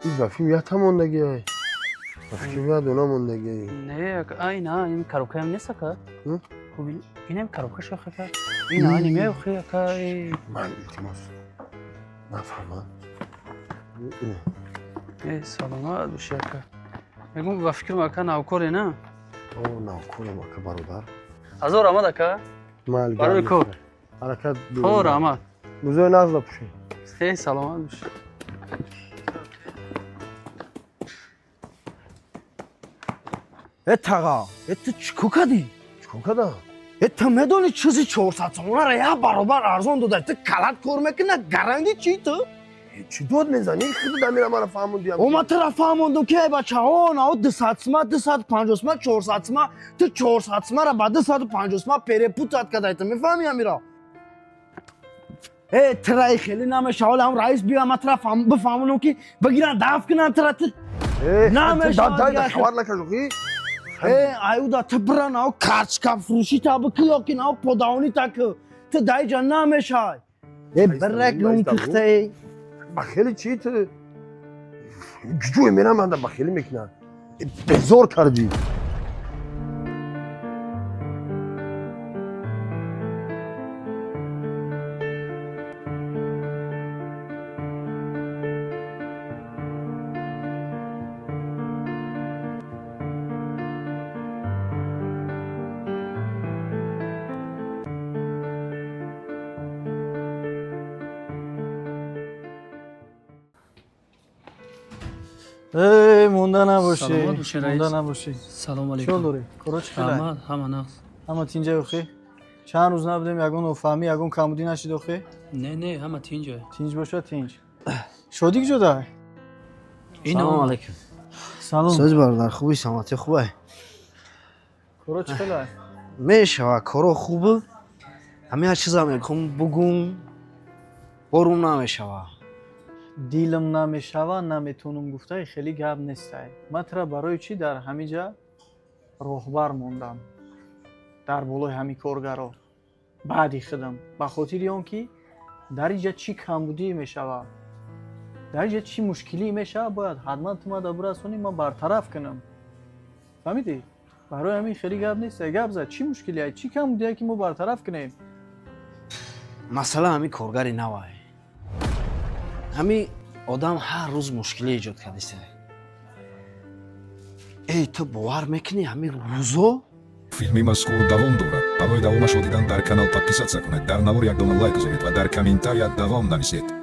این وفیم یادموندگی های وفیم یاد اونا موندگی نه اینا این کاروکه هم نیست که هم؟ خب اینم کاروکه شو که اینا نیمه خیلی که من التماس نفهمم سلامت باشه که میگم و فکر میکنم ناوکاره نه او ناوکور ما که برادر از اون آمده که مال برای کو حرکت خور آمد موزه نازل پوشی خیلی سلامت باشه اتاقا ات چیکو کردی؟ چکو کدام ات میدونی چیزی 400 سومونه را یه برابر ارزان داده ات کلت کار میکنه گرنگی چی تو؟ چی دود میزنی؟ خیلی دمیره من فهموندیم اومد طرف فهموندم که بچه ها نه 200 سومه 250 سومه 400 سومه تو 400 سومه را بعد 250 سومه پیره پوتت کده تو میفهمی امیرا؟ ترای خیلی نمیشه حالا هم رئیس بیا ما طرف بفهمونم که بگیرن دفع کنن طرف نمیشه داد شوار لکه ایودا تبرا ناو کارچکا فروشی تا بکیو که ناو پوداونی تا که تو دای جان نمیشه برک نون کخته بخیلی چی تو؟ جوی میرم من بخیلی میکنم بزار کردی مونده نباشی سلامت باشی رئیس. مونده نباشی سلام چه علیکم دوری؟ کروچ کلای؟ همه نقص همه تینجا بخی؟ چند روز نبودیم یگون افهمی یگون کمودی نشید بخی؟ نه همه تینجا تینج باشه تینج شدی کجا دای؟ سلام علیکم سلام سوز برادر خوبی سلامتی خوبه کروچ کلای؟ میشه کارو خوبه همه هر چیز هم میخوام بگم بروم نمیشه دیلم نمیشوه نمیتونم گفته خیلی گپ نیست من ترا برای چی در همینجا راهبر موندم در بالای همین کارگرا بعدی خودم به خاطر اون که در اینجا چی کمبودی میشوه در اینجا چی مشکلی میشه باید حتما تو ما برسونی ما برطرف کنم فهمیدی برای همین خیلی گپ نیست گپ زد چی مشکلی های چی کمبودی که ما برطرف کنیم مثلا همین کارگری نواه همین آدم هر روز مشکلی ایجاد کرده ای تو باور میکنی همین روزو فیلمی مذکور دوام دارد. برای دوامش رو دیدن در کانال подписаться کنید. در نوار یک دونه لایک بزنید و در کامنتарیا دوام نویسید.